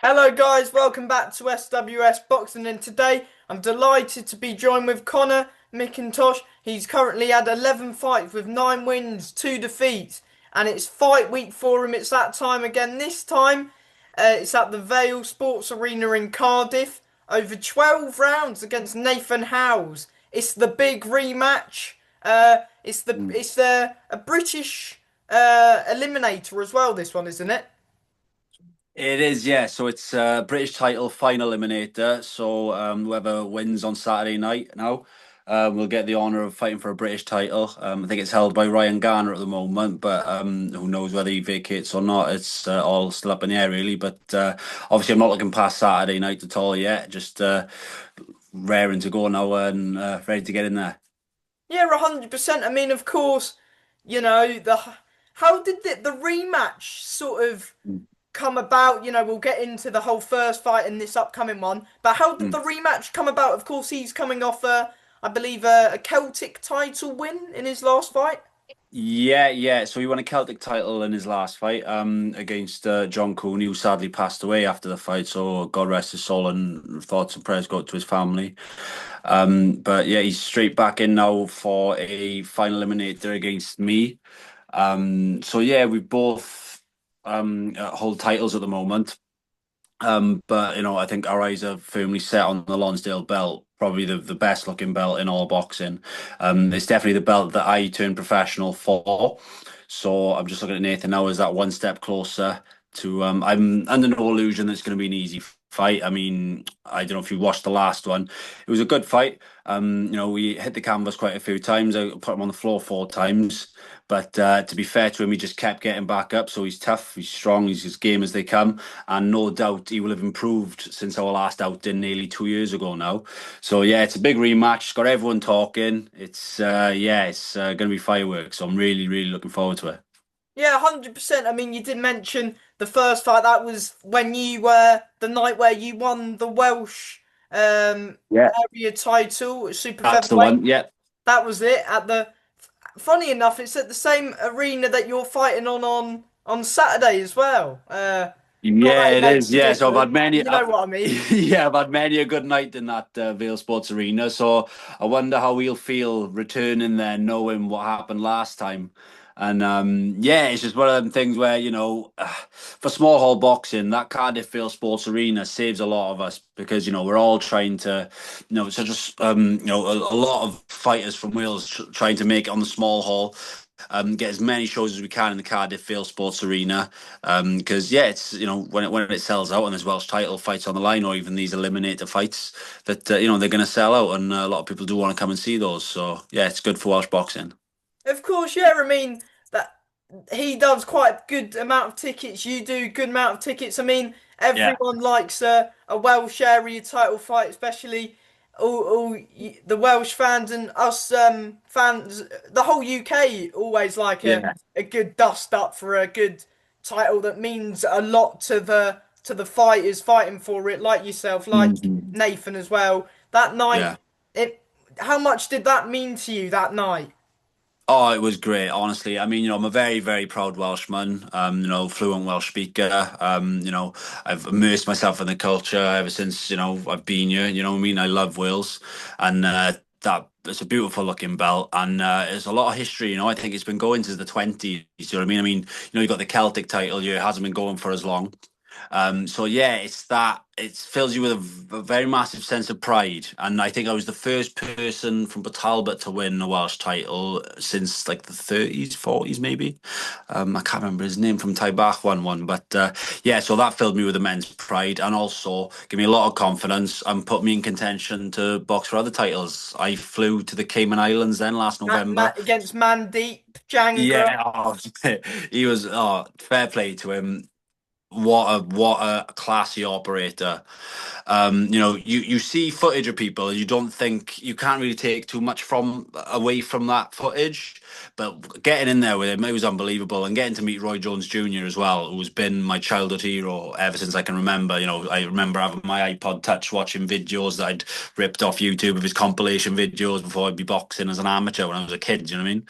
Hello guys, welcome back to SWS Boxing, and today I'm delighted to be joined with Conor Mcintosh. He's currently had 11 fights with 9 wins, 2 defeats, and it's fight week for him. It's that time again. This time, it's at the Vale Sports Arena in Cardiff, over 12 rounds against Nathan Howells. It's the big rematch. It's a British Eliminator as well. This one, isn't it? It is, yeah. So it's British title final eliminator. So whoever wins on Saturday night now will get the honour of fighting for a British title. I think it's held by Ryan Garner at the moment, but who knows whether he vacates or not. It's all still up in the air, really. But obviously, I'm not looking past Saturday night at all yet. Just raring to go now and ready to get in there. Yeah, 100%. I mean, of course, the how did the rematch sort of come about? We'll get into the whole first fight in this upcoming one, but how did Mm. the rematch come about? Of course, he's coming off I believe, a Celtic title win in his last fight. Yeah, yeah. So he won a Celtic title in his last fight, against John Cooney, who sadly passed away after the fight. So God rest his soul, and thoughts and prayers go out to his family. But yeah, he's straight back in now for a final eliminator against me. So yeah, we both hold titles at the moment. But I think our eyes are firmly set on the Lonsdale belt, probably the best looking belt in all boxing. It's definitely the belt that I turned professional for. So I'm just looking at Nathan now as that one step closer to. I'm under no illusion that it's going to be an easy fight. I mean, I don't know if you watched the last one. It was a good fight. We hit the canvas quite a few times. I put him on the floor 4 times. But to be fair to him, he just kept getting back up. So he's tough, he's strong, he's as game as they come, and no doubt he will have improved since our last outing nearly 2 years ago now. So yeah, it's a big rematch. It's got everyone talking. It's going to be fireworks. So I'm really, really looking forward to it. Yeah, 100%. I mean, you did mention the first fight. That was when you were the night where you won the Welsh Yeah, area title, super that's the featherweight. one. Yeah, That was it at the funny enough, it's at the same arena that you're fighting on Saturday as well. Not yeah, that it it makes is. a Yeah, so I've difference. had many. You know what I mean? Yeah, I've had many a good night in that Vale Sports Arena. So I wonder how we'll feel returning there, knowing what happened last time. And yeah, it's just one of them things where for small hall boxing, that Cardiff Vale Sports Arena saves a lot of us because we're all trying to, so just a lot of fighters from Wales trying to make it on the small hall. Get as many shows as we can in the Cardiff Vale Sports Arena, because yeah, it's when it sells out and there's Welsh title fights on the line or even these eliminator fights that they're going to sell out, and a lot of people do want to come and see those. So yeah, it's good for Welsh boxing. Of course, yeah. I mean that he does quite a good amount of tickets. You do good amount of tickets. I mean, Yeah. everyone likes a Welsh area title fight, especially the Welsh fans and us fans. The whole UK always like Yeah. a good dust up for a good title that means a lot to the fighters fighting for it, like yourself, like Mhm. Nathan as well. That night, Yeah. it how much did that mean to you that night? Oh, it was great, honestly. I mean, I'm a very, very proud Welshman, fluent Welsh speaker. I've immersed myself in the culture ever since, I've been here. You know what I mean? I love Wales. And that it's a beautiful looking belt. And there's a lot of history, I think it's been going since the 20s. You know what I mean? I mean, you got the Celtic title here, it hasn't been going for as long. So yeah, it's that it fills you with a very massive sense of pride, and I think I was the first person from Port Talbot to win a Welsh title since like the 30s, 40s, maybe. I can't remember his name from Tai Bach won one, but yeah, so that filled me with immense pride, and also gave me a lot of confidence and put me in contention to box for other titles. I flew to the Cayman Islands then last November. Against Mandeep Jangra. Yeah, he was. Fair play to him. What a classy operator. You see footage of people and you don't think you can't really take too much from away from that footage, but getting in there with him, it was unbelievable, and getting to meet Roy Jones Jr. as well, who's been my childhood hero ever since I can remember. I remember having my iPod Touch, watching videos that I'd ripped off YouTube of his compilation videos before I'd be boxing as an amateur when I was a kid. Do you know what I mean?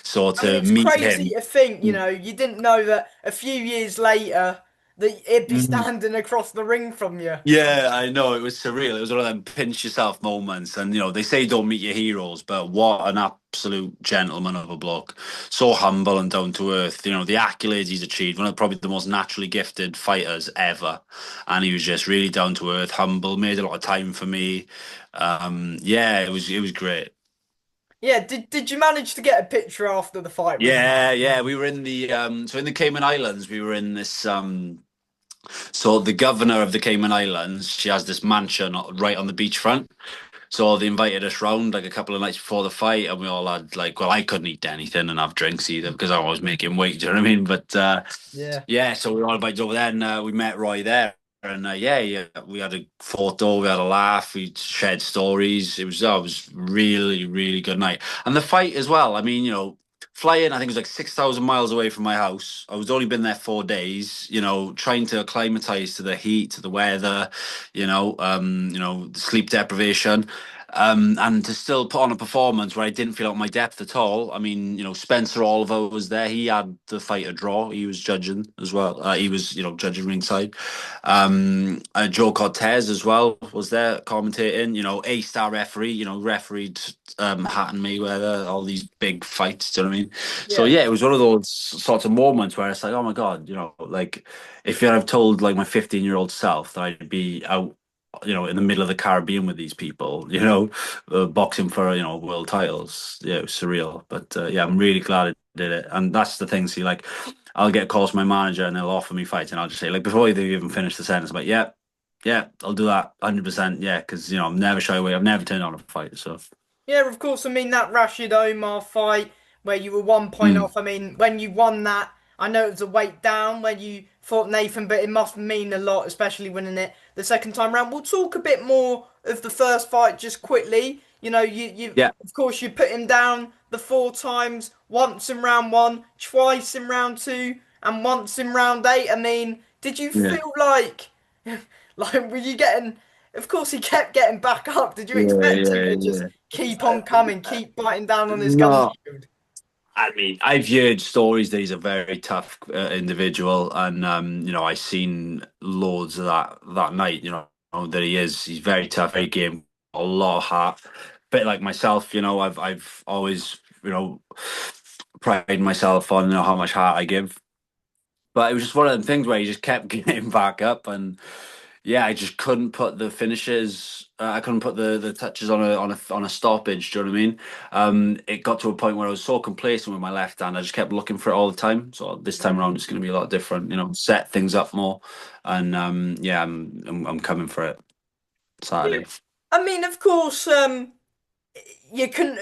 So I mean, to it's meet crazy him. to think, you didn't know that a few years later, that it'd be Mm. standing across the ring from you. Yeah, I know it was surreal. It was one of them pinch yourself moments, and they say don't meet your heroes, but what an absolute gentleman of a bloke, so humble and down to earth. The accolades he's achieved, one of probably the most naturally gifted fighters ever, and he was just really down to earth, humble, made a lot of time for me. Yeah, it was great. Yeah, did you manage to get a picture after the fight with him? Yeah, yeah, we were in the in the Cayman Islands, we were in this so the governor of the Cayman Islands, she has this mansion right on the beachfront. So they invited us round like a couple of nights before the fight, and we all had like, well, I couldn't eat anything and have drinks either because I was making weight. Do you know what I mean? But Yeah. yeah, so we were all invited over there, and we met Roy there, and yeah, yeah, we had a photo, we had a laugh, we shared stories. It was really, really good night, and the fight as well. I mean, flying, I think it was like 6,000 miles away from my house. I was only been there 4 days. Trying to acclimatize to the heat, to the weather, the sleep deprivation. And to still put on a performance where I didn't feel out my depth at all. I mean, Spencer Oliver was there. He had the fight a draw. He was judging as well. He was, judging ringside. Joe Cortez as well was there commentating. A-star referee. Refereed Hatton Mayweather, all these big fights. Do you know what I mean? So Yeah. yeah, it was one of those sorts of moments where it's like, oh my god, like if you'd have told like my 15-year-old self that I'd be out in the middle of the Caribbean with these people, boxing for, world titles. Yeah, it was surreal. But yeah, I'm really glad I did it. And that's the thing. See, like, I'll get calls from my manager and they'll offer me fights, and I'll just say, like, before they even finish the sentence, I'm like, yeah, yeah, I'll do that 100%. Yeah, because, I'm never shy away. I've never turned on a fight. So, Yeah, of course. I mean, that Rashid Omar fight where you were 1 point mm, off. I mean, when you won that, I know it was a weight down when you fought Nathan, but it must mean a lot, especially winning it the second time round. We'll talk a bit more of the first fight just quickly. yeah, Of course, you put him down the 4 times, once in round one, twice in round two, and once in round eight. I mean, did you yeah, feel like, like, were you getting? Of course, he kept getting back up. Did you yeah, expect him yeah, to just yeah. keep on coming, keep biting down on his gum No, shield? I mean, I've heard stories that he's a very tough individual, and I seen loads of that night. That he's very tough, very game, a lot of heart. Bit like myself, I've always prided myself on how much heart I give. But it was just one of them things where he just kept getting back up, and yeah, I just couldn't put the finishes. I couldn't put the touches on a stoppage. Do you know what I mean? It got to a point where I was so complacent with my left hand, I just kept looking for it all the time. So this time around, it's going to be a lot different. Set things up more, and yeah, I'm coming for it Yeah, Saturday. I mean, of course, you can,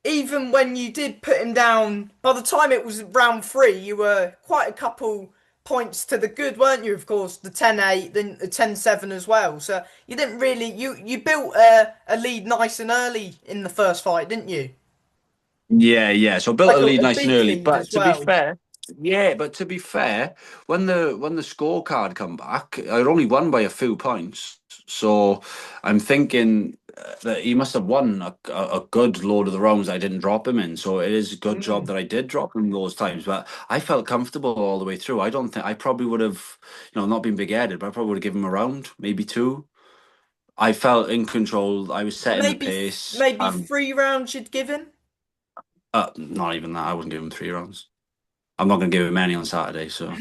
even when you did put him down, by the time it was round three, you were quite a couple points to the good, weren't you? Of course, the 10-8, then the 10-7 as well. So you didn't really, you built a lead nice and early in the first fight, didn't you? Yeah, yeah. So I built a Like lead a nice and big early, lead but as to be well. fair, yeah, but to be fair, when the scorecard come back, I only won by a few points. So I'm thinking that he must have won a good load of the rounds I didn't drop him in. So it is a good job Mm. that I did drop him those times. But I felt comfortable all the way through. I don't think I probably would have, not been big-headed, but I probably would have given him a round, maybe two. I felt in control. I was setting the Maybe pace. maybe 3 rounds you'd given. Not even that. I wouldn't give him 3 rounds. I'm not going to give him any on Saturday, so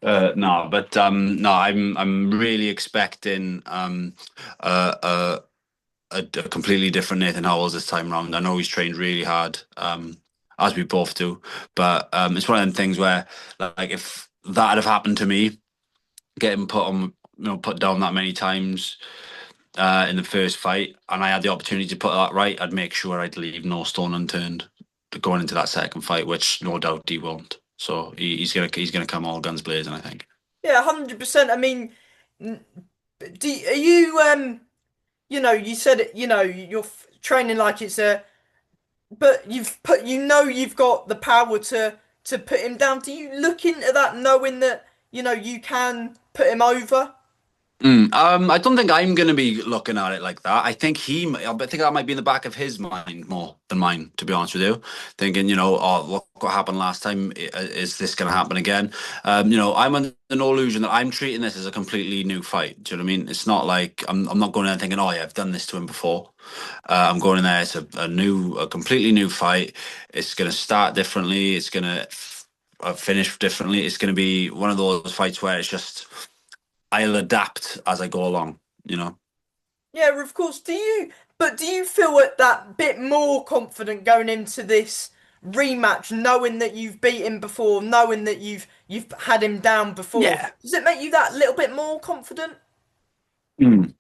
no. But no, I'm really expecting a completely different Nathan Howells this time round. I know he's trained really hard, as we both do, but it's one of them things where, like, if that had have happened to me, getting put down that many times in the first fight, and I had the opportunity to put that right, I'd make sure I'd leave no stone unturned going into that second fight, which no doubt he won't. So he's gonna come all guns blazing, I think. Yeah, 100%. I mean, are you you said it, you're training like it's a, but you've got the power to put him down. Do you look into that knowing that, you can put him over? I don't think I'm going to be looking at it like that. I think that might be in the back of his mind more than mine, to be honest with you. Thinking, oh, look what happened last time. Is this going to happen again? I'm under no illusion that I'm treating this as a completely new fight. Do you know what I mean? It's not like I'm not going in there thinking, oh yeah, I've done this to him before. I'm going in there. It's a completely new fight. It's going to start differently. It's going to finish differently. It's going to be one of those fights where it's just I'll adapt as I go along, you know. Yeah, of course. Do you feel that bit more confident going into this rematch, knowing that you've beat him before, knowing that you've had him down before? Yeah. Does it make you that little bit more confident? Mm.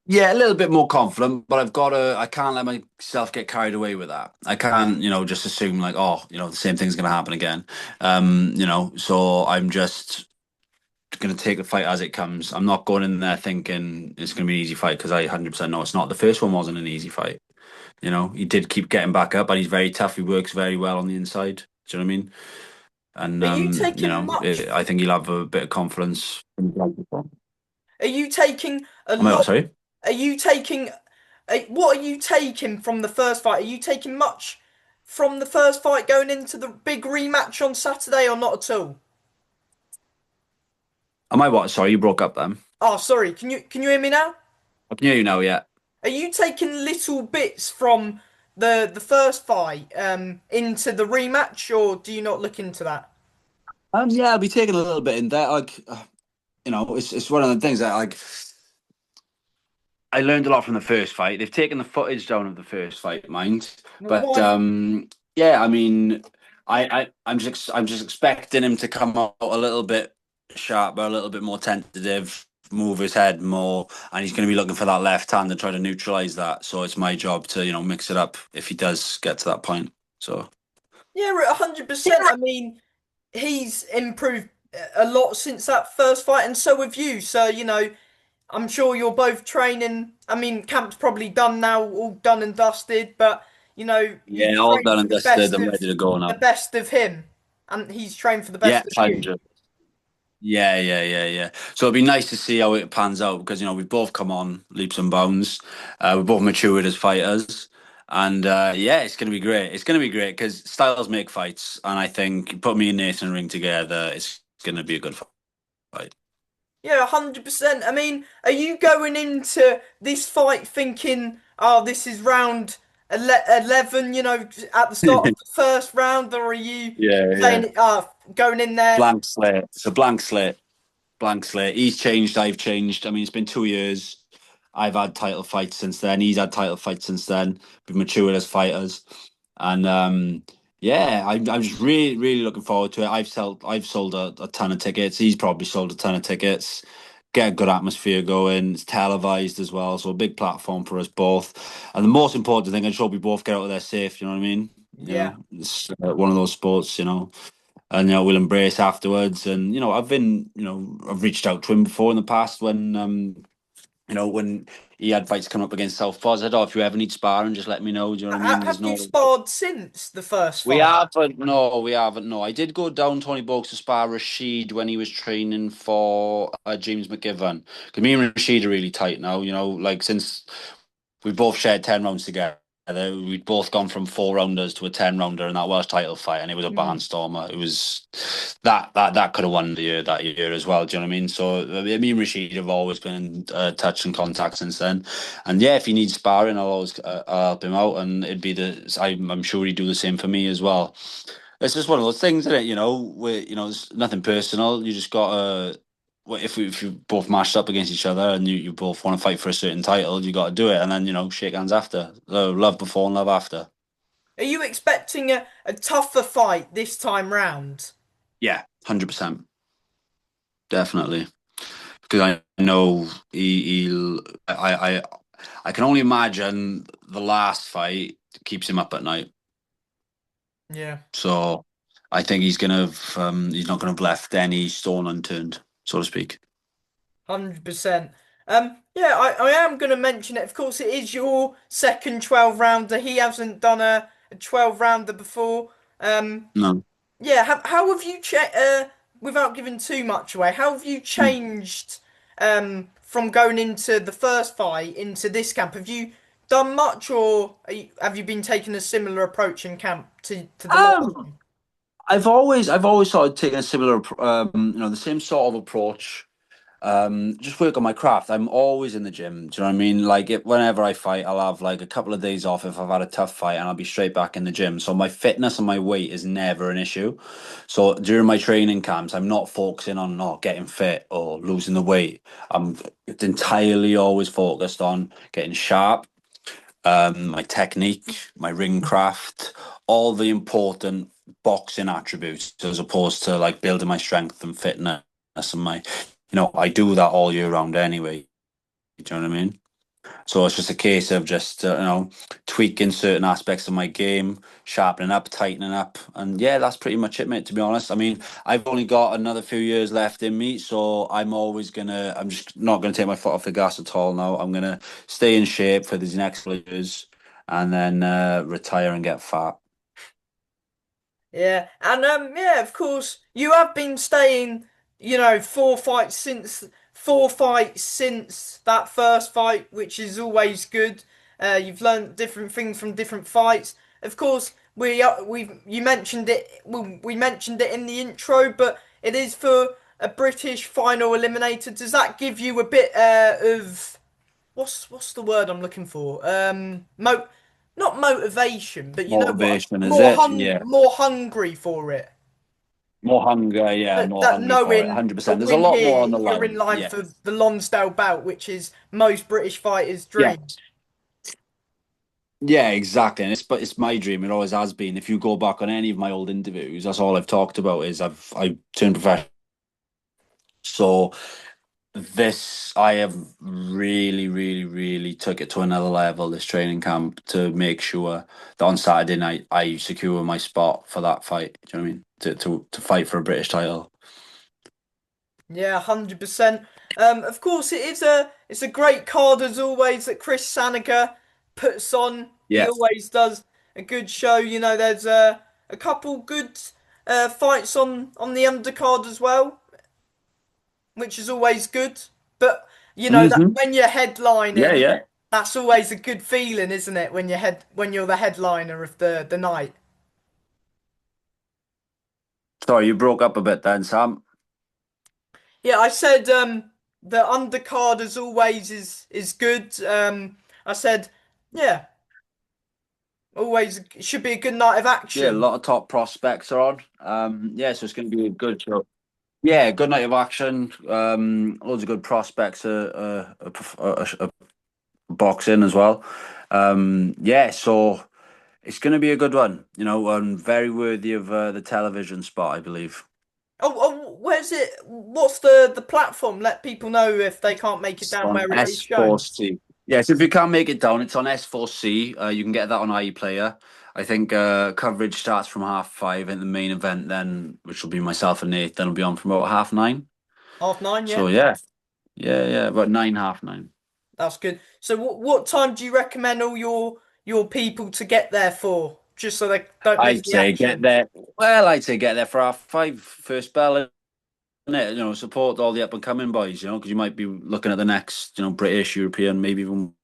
Yeah, a little bit more confident, but I can't let myself get carried away with that. I can't, just assume like, oh, the same thing's going to happen again. So I'm just going to take the fight as it comes. I'm not going in there thinking it's going to be an easy fight because I 100% know it's not. The first one wasn't an easy fight. He did keep getting back up, and he's very tough. He works very well on the inside. Do you know what I mean? And Are you taking much? I think he'll have a bit of confidence. Are you taking a Am I lot? sorry? Are you taking? What are you taking from the first fight? Are you taking much from the first fight going into the big rematch on Saturday, or not at all? Am I what? Sorry, you broke up then. Oh, sorry. Can you hear me now? I can hear you now, yeah. Are you taking little bits from the first fight into the rematch, or do you not look into that? Yeah, I'll be taking a little bit in there. It's one of the things that I learned a lot from the first fight. They've taken the footage down of the first fight, mind, but Why? yeah, I mean, I'm just expecting him to come out a little bit sharper, a little bit more tentative, move his head more, and he's going to be looking for that left hand and try to neutralize that. So it's my job to mix it up if he does get to that point. So. Yeah, 100%. I mean, he's improved a lot since that first fight, and so have you. So, I'm sure you're both training. I mean, camp's probably done now, all done and dusted, but you Yeah, all train done for and the dusted. best I'm of ready to go now. him, and he's trained for the Yeah, best of you. 100. Yeah, yeah, yeah, yeah. So it'd be nice to see how it pans out because we've both come on leaps and bounds. We've both matured as fighters, and yeah, it's gonna be great. It's gonna be great because styles make fights, and I think put me and Nathan in the ring together, it's gonna be a good fight. Yeah, 100%. I mean, are you going into this fight thinking, oh, this is round 11, at the start of the first round, or are you Yeah, yeah. saying, going in there? Blank slate. It's a blank slate. Blank slate. He's changed. I've changed. I mean, it's been 2 years. I've had title fights since then. He's had title fights since then. We've matured as fighters, and yeah, I'm just really, really looking forward to it. I've sold a ton of tickets. He's probably sold a ton of tickets. Get a good atmosphere going. It's televised as well, so a big platform for us both. And the most important thing, I just hope we both get out of there safe. You know what I mean? Yeah. It's one of those sports. And we'll embrace afterwards. And I've reached out to him before in the past when he had fights come up against Southpaws. I said, "Oh, if you ever need sparring, just let me know." Do you know what I mean? There's Have you no. sparred since the first We fight? haven't. No, we haven't. No, I did go down Tony Bogues to spar Rashid when he was training for James McGivern. Because me and Rashid are really tight now. Like since we both shared 10 rounds together. We'd both gone from 4 rounders to a 10 rounder in that Welsh title fight, and it was a Mm. barnstormer. It was that could have won the year that year as well. Do you know what I mean? So me and Rashid have always been in touch and contact since then. And yeah, if he needs sparring, I'll help him out, and it'd be I'm sure he'd do the same for me as well. It's just one of those things, isn't it? Where it's nothing personal. You just gotta if you both mashed up against each other and you both want to fight for a certain title, you got to do it, and then shake hands after. Love before and love after. Are you expecting a tougher fight this time round? Yeah, 100%, definitely. Because I know he'll. I can only imagine the last fight keeps him up at night. Yeah. So I think he's not gonna have left any stone unturned, so to speak. 100%. Yeah, I am going to mention it. Of course, it is your second 12 rounder. He hasn't done a 12 rounder before. No. Yeah, how have you without giving too much away, how have you changed? from going into the first fight into this camp? Have you done much, or have you been taking a similar approach in camp to the last Um, one? I've always sort of taken a similar, the same sort of approach. Just work on my craft. I'm always in the gym. Do you know what I mean? Like whenever I fight, I'll have like a couple of days off if I've had a tough fight, and I'll be straight back in the gym. So my fitness and my weight is never an issue. So during my training camps, I'm not focusing on not getting fit or losing the weight. I'm entirely always focused on getting sharp, my technique, my ring craft, all the important boxing attributes, as opposed to like building my strength and fitness and I do that all year round anyway. Do you know what I mean? So it's just a case of just tweaking certain aspects of my game, sharpening up, tightening up, and yeah, that's pretty much it, mate. To be honest, I mean, I've only got another few years left in me, so I'm just not gonna take my foot off the gas at all now. I'm gonna stay in shape for these next few years, and then retire and get fat. Yeah, and yeah, of course, you have been staying, four fights since that first fight, which is always good. You've learned different things from different fights. Of course, we you mentioned it. We mentioned it in the intro, but it is for a British final eliminator. Does that give you a bit of what's the word I'm looking for? Not motivation, but you know what? Motivation is it? Yeah. More hungry for it. More hunger, yeah, more That hungry for it, knowing a 100%. There's a win lot here, more on the you're in line. line Yeah. for the Lonsdale bout, which is most British fighters' Yeah. dream. Yeah, exactly. And it's my dream. It always has been. If you go back on any of my old interviews, that's all I've talked about is I turned professional. So this I have really, really, really took it to another level this training camp to make sure that on Saturday night I secure my spot for that fight. Do you know what I mean? To fight for a British title. Yeah, 100%. Of course, it's a great card as always that Chris Saniga puts on. He Yeah. always does a good show. There's a couple good fights on the undercard as well, which is always good. But that Hmm. when you're Yeah, headlining, yeah. that's always a good feeling, isn't it? When you're the headliner of the night. Sorry, you broke up a bit then, Sam. Yeah, I said the undercard as always is good. I said yeah, always it should be a good night of Yeah, a action. lot of top prospects are on. Yeah, so it's going to be a good show. Yeah, good night of action. Loads of good prospects boxing as well. Yeah, so it's going to be a good one. And very worthy of the television spot, I believe. Where's it? What's the platform? Let people know if they can't make it It's down on where it is shown. S4C. Yes, if you can't make it down, it's on S4C. You can get that on iPlayer. I think coverage starts from 5:30, and the main event then, which will be myself and Nathan, will be on from about 9:30. 9:30, So yeah, yeah, yeah, about 9, 9:30. that's good. So what time do you recommend all your people to get there for? Just so they don't miss I'd the say get action. there. Well, I'd say get there for 5:30 first bell, innit? Support all the up and coming boys. Because you might be looking at the next, British, European, maybe even.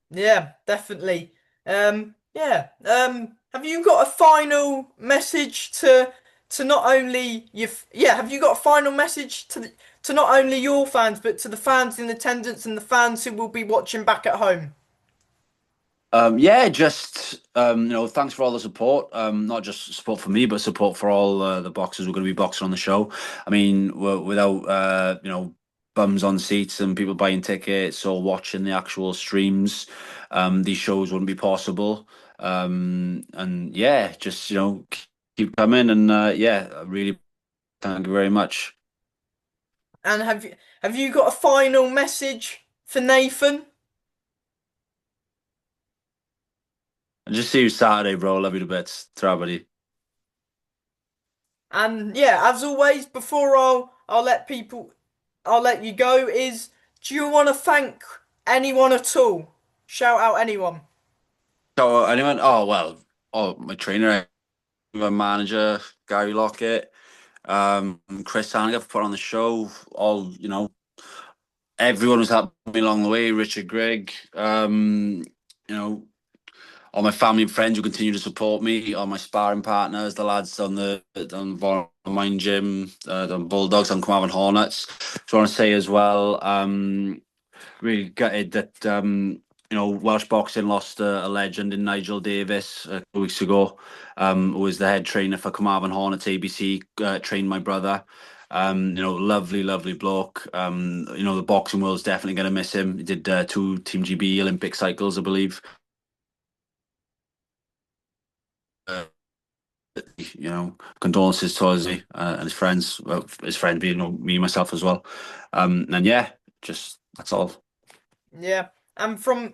Yeah, definitely. Yeah. Have you got a final message to not only yeah, have you got a final message to not only your fans but to the fans in attendance and the fans who will be watching back at home? Yeah, just thanks for all the support. Not just support for me, but support for all the boxers who are going to be boxing on the show. I mean, without bums on seats and people buying tickets or watching the actual streams, these shows wouldn't be possible. And yeah, just keep coming and yeah, really thank you very much. And have you got a final message for Nathan? And just see you Saturday, bro. Love you to bits. Ta, buddy. And yeah, as always, before I'll let you go, is do you want to thank anyone at all? Shout out anyone. So anyone? Oh well, my trainer, my manager, Gary Lockett. Chris Haniger for putting on the show. All everyone was helping me along the way. Richard Gregg, you know, all my family and friends who continue to support me, all my sparring partners, the lads on Mine Gym, the Bulldogs on Carmarthen Hornets. So I want to say as well, really gutted that Welsh boxing lost a legend in Nigel Davis a couple weeks ago. Who was the head trainer for Carmarthen Hornets ABC, trained my brother. Lovely, lovely bloke. The boxing world's definitely going to miss him. He did two Team GB Olympic cycles, I believe. Uh, Condolences to Ozzy and his friends. Well, his friend being me, myself as well. And yeah, just that's all. Yeah. And from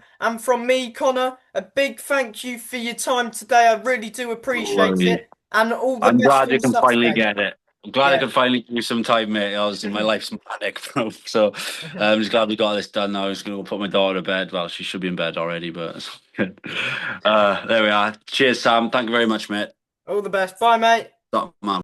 me, Connor, a big thank you for your time today. I really do No appreciate worries. it. And all the I'm best glad for you your can finally Saturday. get it. I'm glad I Yeah. can finally give you some time, mate. I was in my life's manic, bro. So I'm just glad we got this done now. I'm just gonna go put my daughter to bed. Well, she should be in bed already, but it's good. There we are. Cheers, Sam. Thank you very much, mate. All the best. Bye, mate. Top man.